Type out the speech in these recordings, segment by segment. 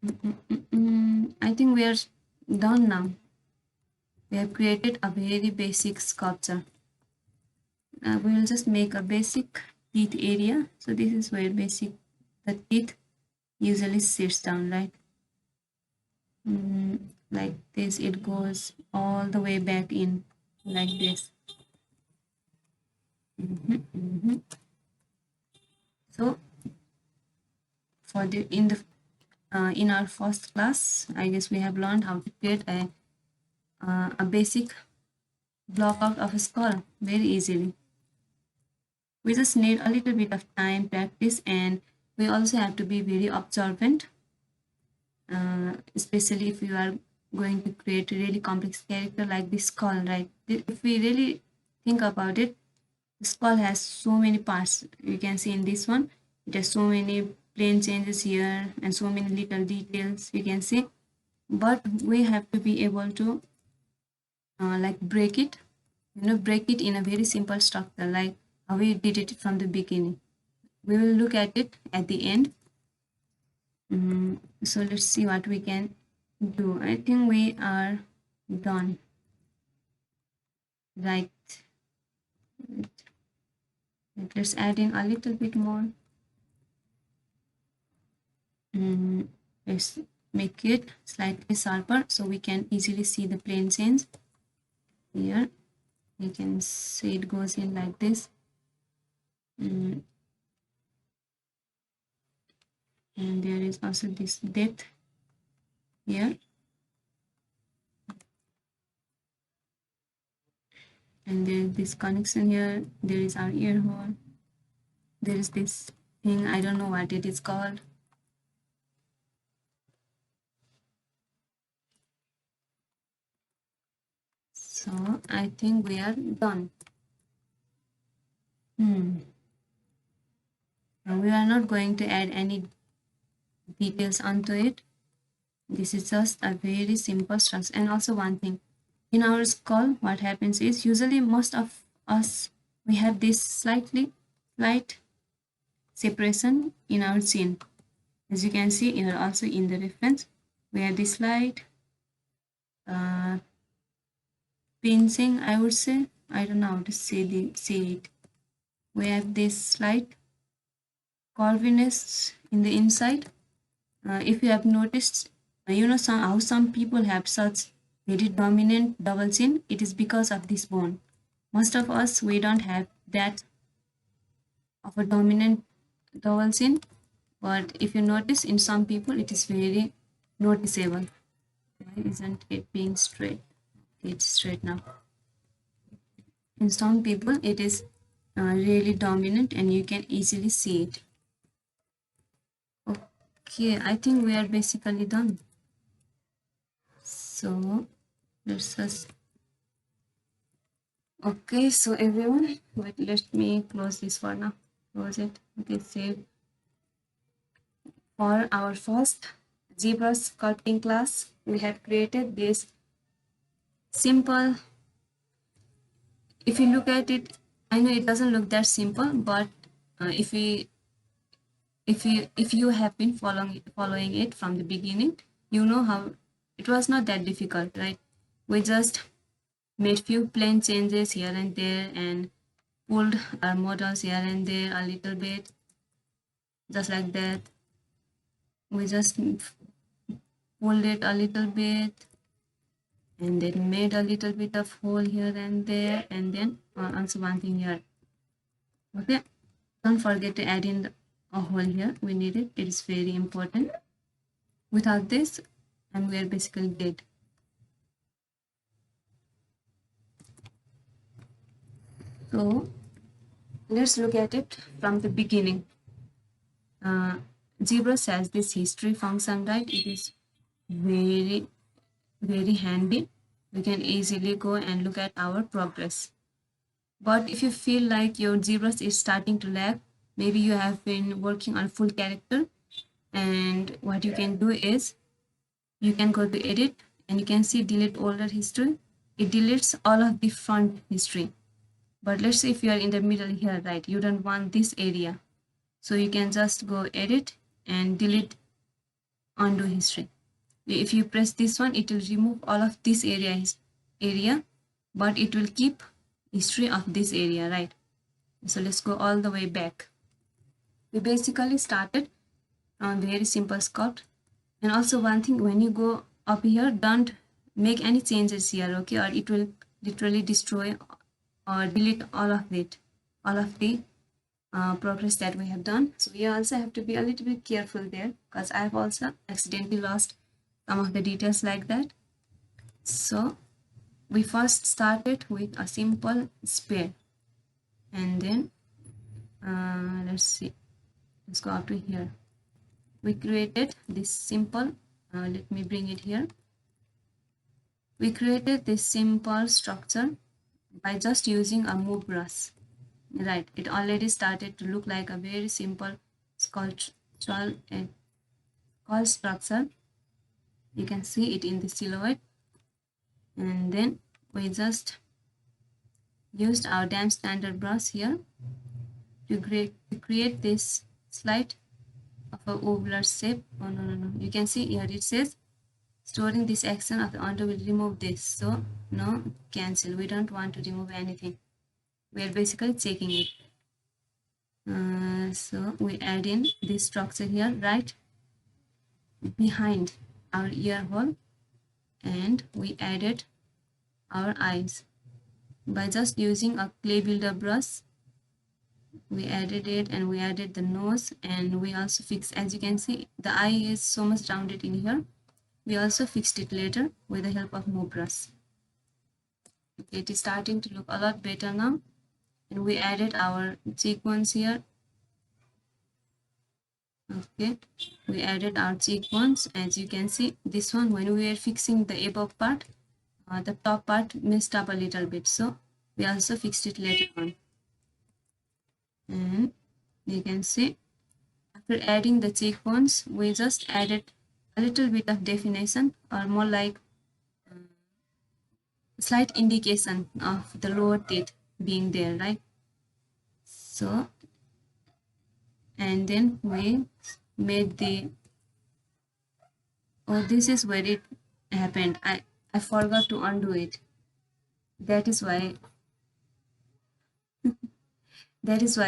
I think we are done now. We have created a very basic sculpture. We will just make a basic teeth area. So this is where basic the teeth usually sits down, right? Like this, it goes all the way back in, like this. So for the in our first class, I guess we have learned how to create a basic block out of a skull very easily. We just need a little bit of time, practice, and we also have to be very observant, especially if you are going to create a really complex character like this skull, right? If we really think about it, the skull has so many parts. You can see in this one, it has so many plane changes here and so many little details we can see. But we have to be able to like break it, break it in a very simple structure like how we did it from the beginning. We will look at it at the end. So let's see what we can do. I think we are done. Right. Let's add in a little bit more. Let's make it slightly sharper so we can easily see the plane change. Here you can see it goes in like this. And there is also this depth here. And there is this connection here. There is our ear hole. There is this thing, I don't know what it is called. So I think we are done. We are not going to add any details onto it. This is just a very simple structure. And also one thing, in our skull, what happens is usually most of us, we have this slight separation in our chin. As you can see here also in the reference, we have this slight pinching, I would say. I don't know how to say it. We have this slight curviness in the inside. If you have noticed, how some people have such very dominant double chin, it is because of this bone. Most of us, we don't have that of a dominant double chin, but if you notice in some people, it is very noticeable. Why isn't it being straight? It's straight now. In some people, it is really dominant and you can easily see it. Okay, I think we are basically done. So let's just, okay, so everyone, wait, let me close this for now. Close it. Okay, save. For our first Zbrush sculpting class, we have created this simple. If you look at it, I know it doesn't look that simple, but if you have been following it from the beginning, you know how it was not that difficult, right? We just made few plane changes here and there and pulled our models here and there a little bit, just like that. We just pulled it a little bit and then made a little bit of hole here and there, and then also one thing here. Okay, don't forget to add in a hole here. We need it. It is very important. Without this, and we are basically dead. So let's look at it from the beginning. Zbrush has this history function, right? It is very, very handy. We can easily go and look at our progress. But if you feel like your Zbrush is starting to lag, maybe you have been working on full character, and what you can do is you can go to edit and you can see delete older history. It deletes all of the front history. But let's say if you are in the middle here, right, you don't want this area. So you can just go edit and delete undo history. If you press this one, it will remove all of this area, but it will keep history of this area, right? So let's go all the way back. We basically started on very simple sculpt. And also one thing, when you go up here, don't make any changes here, okay, or it will literally destroy or delete all of it, all of the progress that we have done. So we also have to be a little bit careful there, because I have also accidentally lost some of the details like that. So we first started with a simple sphere, and then let's see, let's go up to here. We created this simple, let me bring it here. We created this simple structure by just using a move brush, right? It already started to look like a very simple sculptural structure. You can see it in the silhouette. And then we just used our damn standard brush here to create this slide of a ovular shape. Oh no, you can see here it says storing this action of the undo will remove this. So no, cancel. We don't want to remove anything. We are basically checking it. So we add in this structure here right behind our ear hole, and we added our eyes by just using a clay builder brush. We added it, and we added the nose, and we also fixed, as you can see, the eye is so much rounded in here. We also fixed it later with the help of move brush. Okay, it is starting to look a lot better now. And we added our cheekbones here. Okay, we added our cheekbones. As you can see, this one, when we were fixing the above part, the top part messed up a little bit, so we also fixed it later on. And you can see, after adding the cheekbones, we just added a little bit of definition, or more like slight indication of the lower teeth being there, right? So, and then we made the, oh, this is where it happened. I forgot to undo it. That is why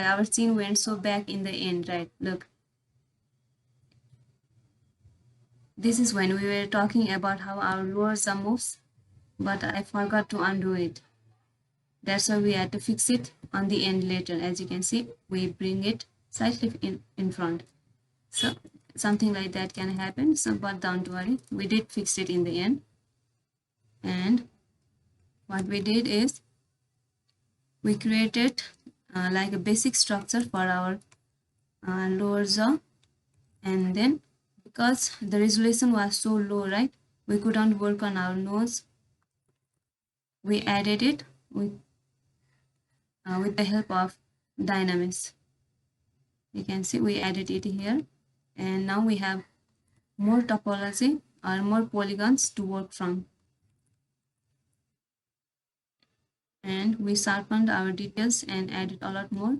our scene went so back in the end, right? Look, this is when we were talking about how our lower jaw moves, but I forgot to undo it. That's why we had to fix it on the end later. As you can see, we bring it slightly in front. So something like that can happen. So, but don't worry, we did fix it in the end. And what we did is we created like a basic structure for our lower jaw, and then because the resolution was so low, right, we couldn't work on our nose. We added it with the help of Dynamis. You can see we added it here, and now we have more topology or more polygons to work from. And we sharpened our details and added a lot more.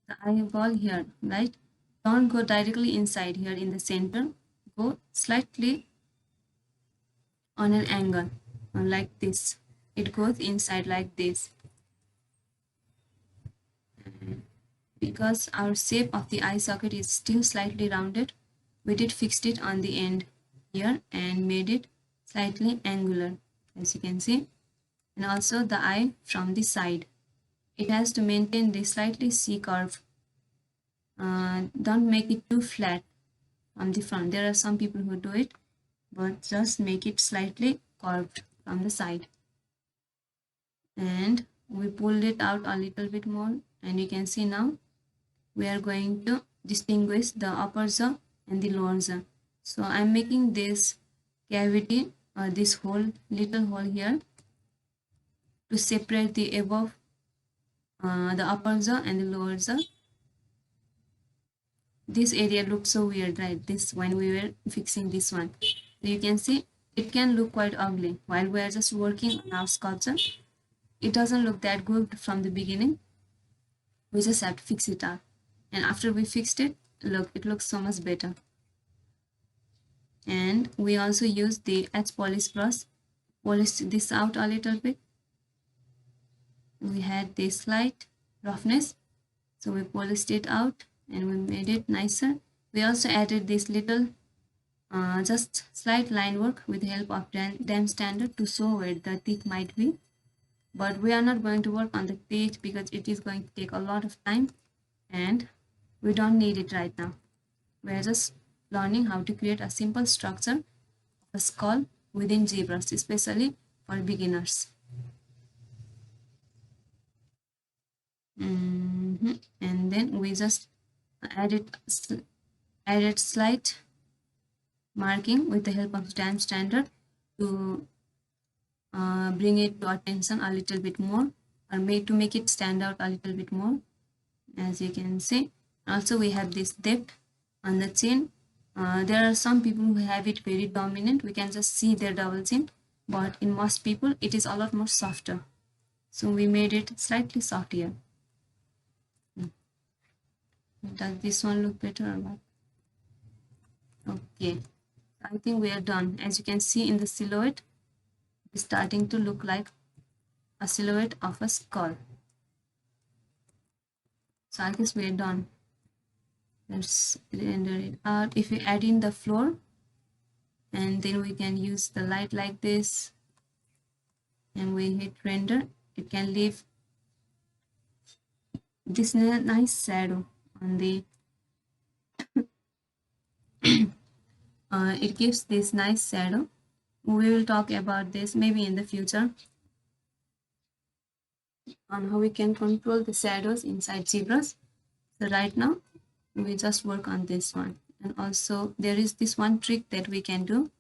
The eyeball here, right? Don't go directly inside here in the center. Go slightly on an angle, like this. It goes inside like this. Because our shape of the eye socket is still slightly rounded, we did fixed it on the end here and made it slightly angular, as you can see. And also the eye from the side, it has to maintain the slightly C curve. Don't make it too flat from the front. There are some people who do it, but just make it slightly curved from the side. And we pulled it out a little bit more, and you can see now we are going to distinguish the upper jaw and the lower jaw. So I'm making this cavity, this hole, little hole here, to separate the above, the upper jaw and the lower jaw. This area looks so weird, right? This, when we were fixing this one, so you can see it can look quite ugly while we are just working on our sculpture. It doesn't look that good from the beginning. We just have to fix it up, and after we fixed it, look, it looks so much better. And we also use the edge polish brush, polish this out a little bit. We had this slight roughness, so we polished it out and we made it nicer. We also added this little just slight line work with the help of dam standard to show where the teeth might be. But we are not going to work on the teeth because it is going to take a lot of time and we don't need it right now. We are just learning how to create a simple structure of a skull within Zbrush, especially for beginners. And then we just added slight marking with the help of stamp standard to bring it to attention a little bit more, or make it stand out a little bit more, as you can see. Also we have this depth on the chin. There are some people who have it very dominant, we can just see their double chin, but in most people it is a lot more softer, so we made it slightly soft here. Does this one look better or not? Okay, I think we are done. As you can see in the silhouette, it's starting to look like a silhouette of a skull. So I guess we are done. Let's render it out. If we add in the floor, and then we can use the light like this, and we hit render, it can leave this nice shadow on the it gives this nice shadow. We will talk about this maybe in the future on how we can control the shadows inside Zbrush. So right now we just work on this one. And also there is this one trick that we can do.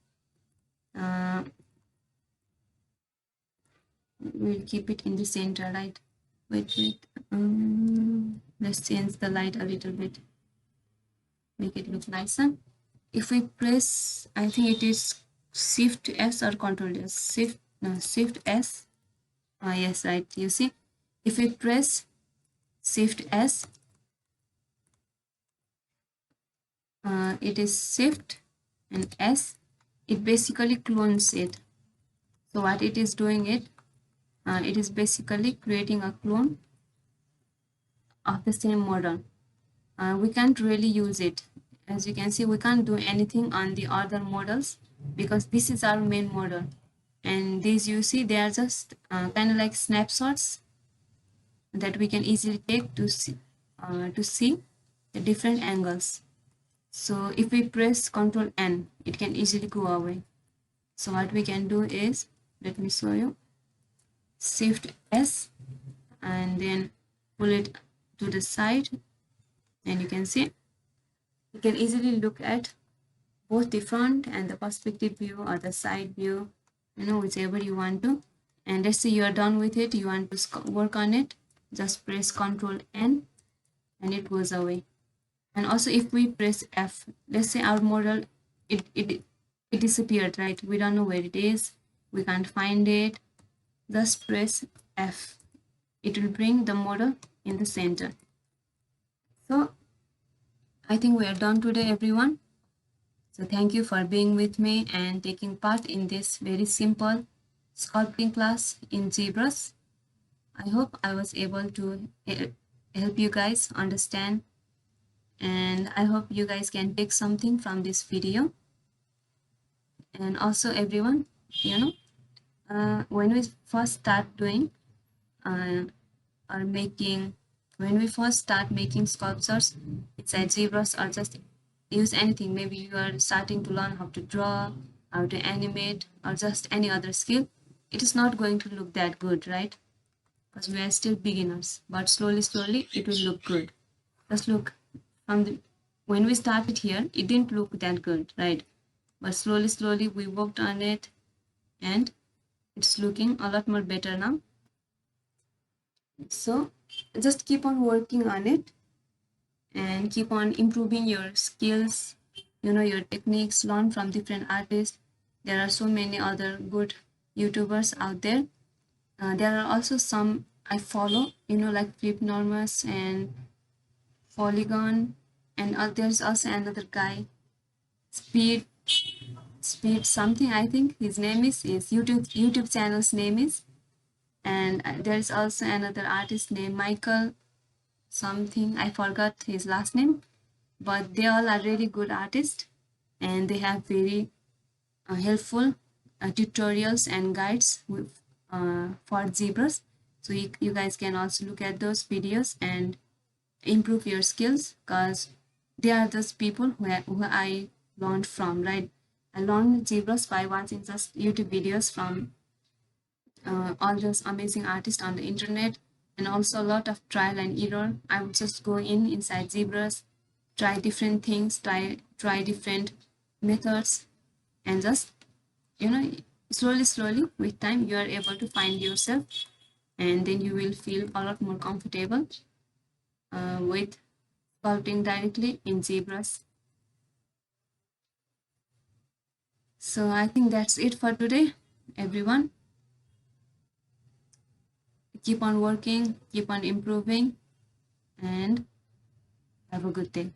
We'll keep it in the center, right? Wait. Let's change the light a little bit, make it look nicer. If we press, I think it is Shift S or Control S. Shift S. Yes, right. You see, if we press Shift S, it is Shift and S. It basically clones it. So what it is doing it is basically creating a clone of the same model. We can't really use it. As you can see, we can't do anything on the other models because this is our main model. And these, you see, they are just kind of like snapshots that we can easily take to see the different angles. So if we press Ctrl N, it can easily go away. So what we can do is, let me show you, Shift S and then pull it to the side, and you can see you can easily look at both the front and the perspective view or the side view, whichever you want to. And let's say you are done with it, you want to work on it, just press Ctrl N and it goes away. And also if we press F, let's say our model it disappeared, right? We don't know where it is, we can't find it. Just press F, it will bring the model in the center. So I think we are done today, everyone. So thank you for being with me and taking part in this very simple sculpting class in Zbrush. I hope I was able to help you guys understand, and I hope you guys can take something from this video. And also everyone, when we first start doing when we first start making sculptures inside Zbrush, or just use anything, maybe you are starting to learn how to draw, how to animate, or just any other skill, it is not going to look that good, right? Because we are still beginners, but slowly it will look good. Just look, when we started here, it didn't look that good, right? But slowly we worked on it and it's looking a lot more better now. So just keep on working on it and keep on improving your skills, your techniques, learn from different artists. There are so many other good YouTubers out there. There are also some I follow, like Flip Normus and Polygon, and there's also another guy, Speed Speed something, I think his name is YouTube channel's name is. And there is also another artist named Michael something, I forgot his last name, but they all are really good artists, and they have very helpful tutorials and guides for Zbrush. So you guys can also look at those videos and improve your skills, because they are those people who I learned from, right? I learned Zbrush by watching just YouTube videos from all those amazing artists on the internet, and also a lot of trial and error. I would just go inside Zbrush, try different things, try different methods, and just, you know, slowly with time you are able to find yourself, and then you will feel a lot more comfortable with sculpting directly in Zbrush. So I think that's it for today, everyone. Keep on working, keep on improving, and have a good day.